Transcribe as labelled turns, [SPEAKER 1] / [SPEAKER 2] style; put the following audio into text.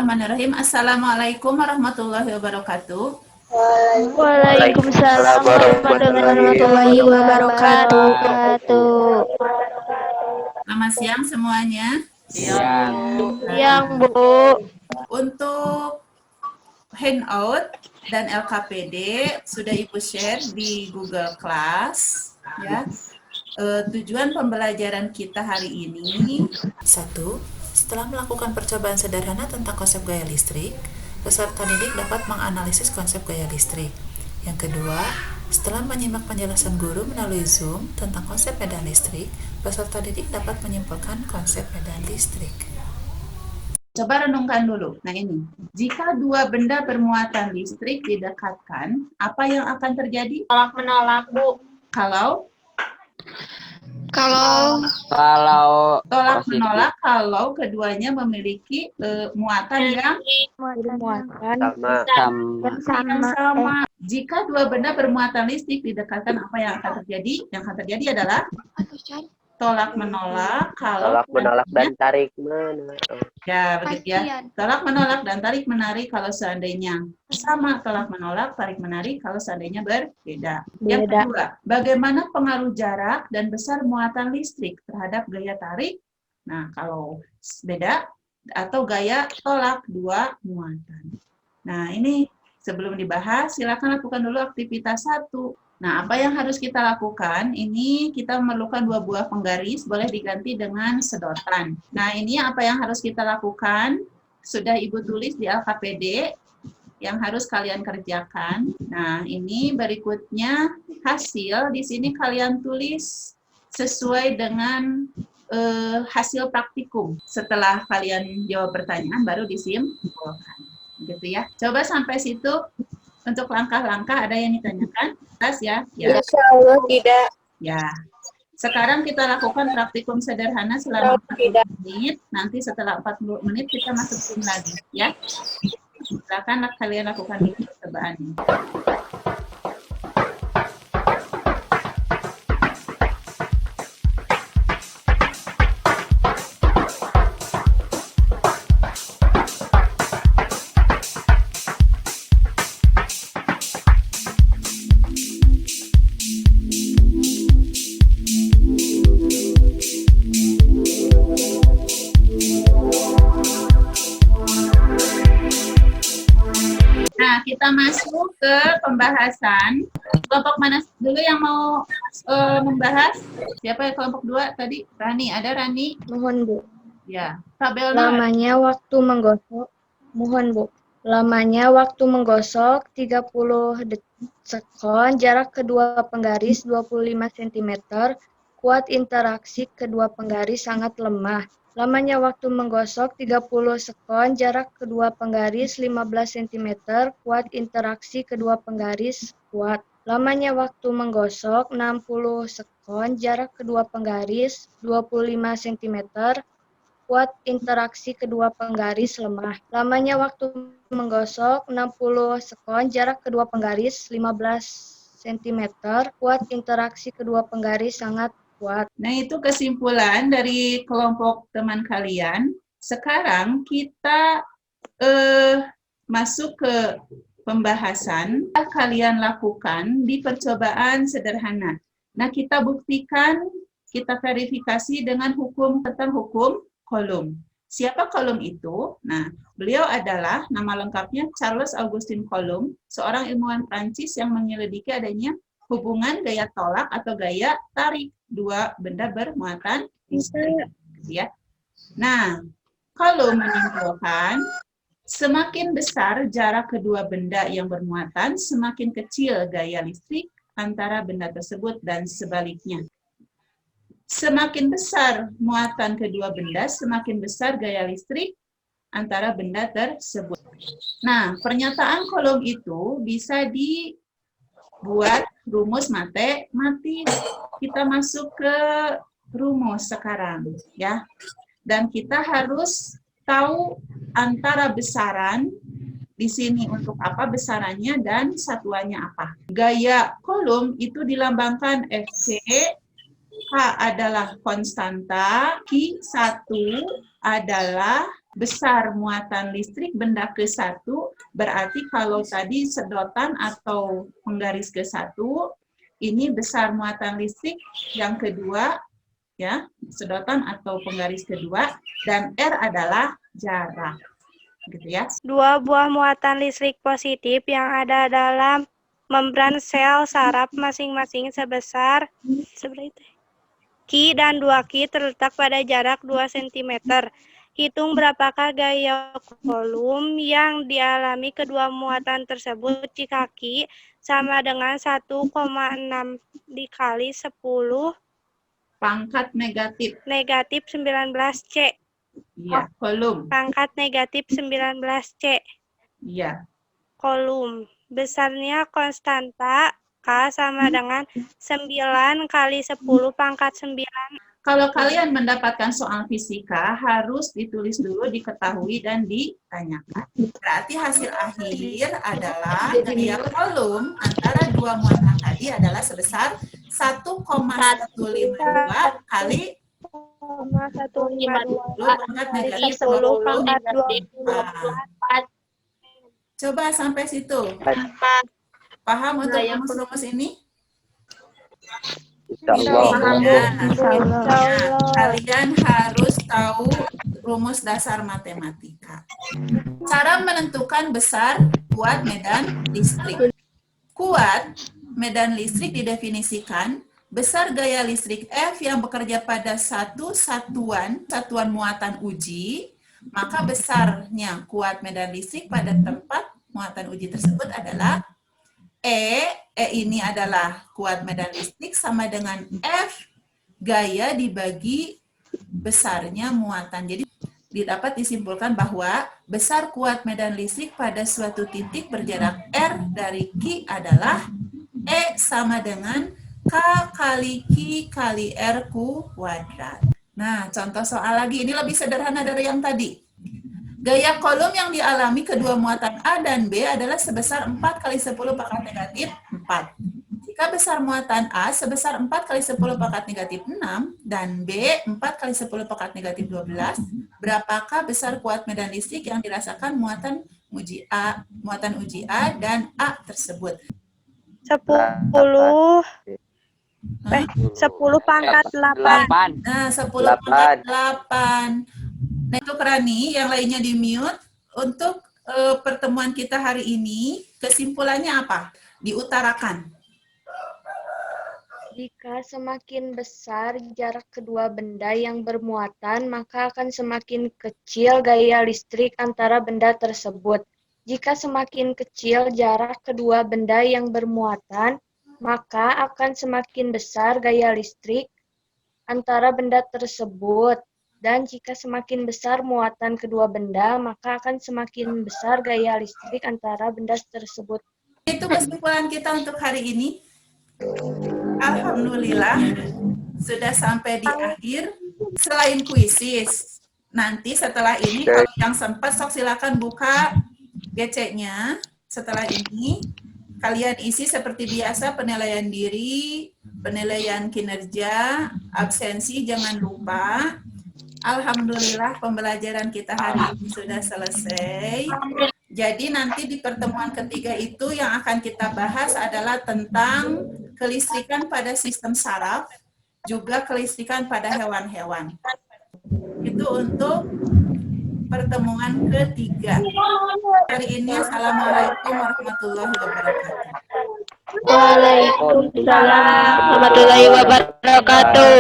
[SPEAKER 1] Bismillahirrahmanirrahim. Assalamualaikum warahmatullahi wabarakatuh.
[SPEAKER 2] Waalaikumsalam warahmatullahi wabarakatuh.
[SPEAKER 1] Selamat siang semuanya.
[SPEAKER 2] Yang Bu.
[SPEAKER 1] Untuk Hangout dan LKPD sudah Ibu share di Google Class, ya. Tujuan pembelajaran kita hari ini, 1. Setelah melakukan percobaan sederhana tentang konsep gaya listrik, peserta didik dapat menganalisis konsep gaya listrik. Yang kedua, setelah menyimak penjelasan guru melalui Zoom tentang konsep medan listrik, peserta didik dapat menyimpulkan konsep medan listrik. Coba renungkan dulu. Nah ini, jika dua benda bermuatan listrik didekatkan, apa yang akan terjadi?
[SPEAKER 2] Tolak menolak, Bu.
[SPEAKER 1] Kalau tolak
[SPEAKER 3] positif.
[SPEAKER 1] menolak kalau keduanya memiliki muatan yang sama. Jika dua benda bermuatan listrik didekatkan, apa yang akan terjadi? Yang akan terjadi adalah tolak menolak kalau
[SPEAKER 3] Tolak menolak dan tarik menolak.
[SPEAKER 1] ya begitu ya. Tolak menolak dan tarik menarik kalau seandainya sama, tolak menolak, tarik menarik kalau seandainya berbeda. Yang kedua, bagaimana pengaruh jarak dan besar muatan listrik terhadap gaya tarik? Nah, kalau beda atau gaya tolak dua muatan. Nah, ini sebelum dibahas, silakan lakukan dulu aktivitas 1. Nah, apa yang harus kita lakukan? Ini kita memerlukan 2 buah penggaris, boleh diganti dengan sedotan. Nah, ini apa yang harus kita lakukan? Sudah Ibu tulis di LKPD yang harus kalian kerjakan. Nah, ini berikutnya hasil. Di sini kalian tulis sesuai dengan hasil praktikum. Setelah kalian jawab pertanyaan, baru disimpulkan. Gitu ya. Coba sampai situ. Untuk langkah-langkah ada yang ditanyakan? Ya.
[SPEAKER 2] Insya Allah tidak.
[SPEAKER 1] Ya. Sekarang kita lakukan praktikum sederhana selama 40 menit. Nanti setelah 40 menit kita masuk tim lagi, ya. Silakan kalian lakukan ini percobaan ini. Nah, kita masuk ke pembahasan. Kelompok mana dulu yang mau membahas? Siapa yang kelompok 2 tadi? Rani, ada Rani?
[SPEAKER 2] Mohon, Bu.
[SPEAKER 1] Ya. Tabel
[SPEAKER 2] Lamanya waktu menggosok. Mohon, Bu. Lamanya waktu menggosok 30 sekon, jarak kedua penggaris 25 cm, kuat interaksi kedua penggaris sangat lemah. Lamanya waktu menggosok 30 sekon, jarak kedua penggaris 15 cm, kuat interaksi kedua penggaris kuat. Lamanya waktu menggosok 60 sekon, jarak kedua penggaris 25 cm, kuat interaksi kedua penggaris lemah. Lamanya waktu menggosok 60 sekon, jarak kedua penggaris 15 cm, kuat interaksi kedua penggaris sangat kuat.
[SPEAKER 1] Nah, itu kesimpulan dari kelompok teman kalian. Sekarang kita masuk ke pembahasan yang kalian lakukan di percobaan sederhana. Nah, kita buktikan, kita verifikasi dengan tentang hukum Coulomb. Siapa Coulomb itu? Nah, beliau adalah, nama lengkapnya Charles Augustin Coulomb, seorang ilmuwan Prancis yang menyelidiki adanya hubungan gaya tolak atau gaya tarik dua benda bermuatan listrik, ya. Nah, Coulomb menyimpulkan semakin besar jarak kedua benda yang bermuatan, semakin kecil gaya listrik antara benda tersebut dan sebaliknya. Semakin besar muatan kedua benda, semakin besar gaya listrik antara benda tersebut. Nah, pernyataan Coulomb itu bisa dibuat rumus matematis. Kita masuk ke rumus sekarang, ya. Dan kita harus tahu antara besaran di sini untuk apa besarannya dan satuannya apa. Gaya Coulomb itu dilambangkan Fc, K adalah konstanta, Q1 adalah besar muatan listrik benda ke-1, berarti kalau tadi sedotan atau penggaris ke-1, ini besar muatan listrik yang kedua, ya, sedotan atau penggaris kedua, dan R adalah jarak. Gitu ya.
[SPEAKER 4] Dua buah muatan listrik positif yang ada dalam membran sel saraf masing-masing sebesar Q dan 2Q terletak pada jarak 2 cm. Hitung berapakah gaya kolom yang dialami kedua muatan tersebut jika Q sama dengan 1,6 dikali 10
[SPEAKER 1] Pangkat negatif.
[SPEAKER 4] negatif 19C.
[SPEAKER 1] Iya, kolom.
[SPEAKER 4] Pangkat negatif 19C.
[SPEAKER 1] Iya.
[SPEAKER 4] Kolom. Besarnya konstanta K sama dengan 9 kali 10 pangkat 9.
[SPEAKER 1] Kalau kalian mendapatkan soal fisika, harus ditulis dulu, diketahui, dan ditanyakan. Berarti hasil akhir adalah gaya kolom antara dua muatan tadi adalah sebesar 1,152 kali
[SPEAKER 4] 1,152
[SPEAKER 1] pangkat negatif
[SPEAKER 4] 10 pangkat
[SPEAKER 1] 24. Coba sampai situ. Paham untuk rumus-rumus ini?
[SPEAKER 3] Insyaallah.
[SPEAKER 1] Nah, kalian harus tahu rumus dasar matematika. Cara menentukan besar kuat medan listrik. Kuat medan listrik didefinisikan besar gaya listrik F yang bekerja pada satu satuan muatan uji, maka besarnya kuat medan listrik pada tempat muatan uji tersebut adalah E ini adalah kuat medan listrik sama dengan F gaya dibagi besarnya muatan. Jadi dapat disimpulkan bahwa besar kuat medan listrik pada suatu titik berjarak R dari Q adalah E sama dengan K kali Q kali R kuadrat. Nah, contoh soal lagi, ini lebih sederhana dari yang tadi. Gaya kolom yang dialami kedua muatan A dan B adalah sebesar 4 kali 10 pangkat negatif 4. Jika besar muatan A sebesar 4 kali 10 pangkat negatif 6 dan B 4 kali 10 pangkat negatif 12, berapakah besar kuat medan listrik yang dirasakan muatan uji A dan A tersebut?
[SPEAKER 4] 10 pangkat 8.
[SPEAKER 1] Nah, 10 pangkat 8. Nah, itu Rani, yang lainnya di mute. Untuk pertemuan kita hari ini, kesimpulannya apa? Diutarakan.
[SPEAKER 2] Jika semakin besar jarak kedua benda yang bermuatan, maka akan semakin kecil gaya listrik antara benda tersebut. Jika semakin kecil jarak kedua benda yang bermuatan, maka akan semakin besar gaya listrik antara benda tersebut. Dan jika semakin besar muatan kedua benda, maka akan semakin besar gaya listrik antara benda tersebut.
[SPEAKER 1] Itu kesimpulan kita untuk hari ini. Alhamdulillah, sudah sampai di akhir. Selain kuisis, nanti setelah ini, kalau yang sempat, sok silakan buka GC-nya. Setelah ini, kalian isi seperti biasa penilaian diri, penilaian kinerja, absensi, jangan lupa. Alhamdulillah pembelajaran kita hari ini sudah selesai. Jadi nanti di pertemuan ketiga itu yang akan kita bahas adalah tentang kelistrikan pada sistem saraf, juga kelistrikan pada hewan-hewan. Itu untuk pertemuan ketiga. Hari ini Assalamualaikum warahmatullahi wabarakatuh.
[SPEAKER 4] Waalaikumsalam warahmatullahi wabarakatuh.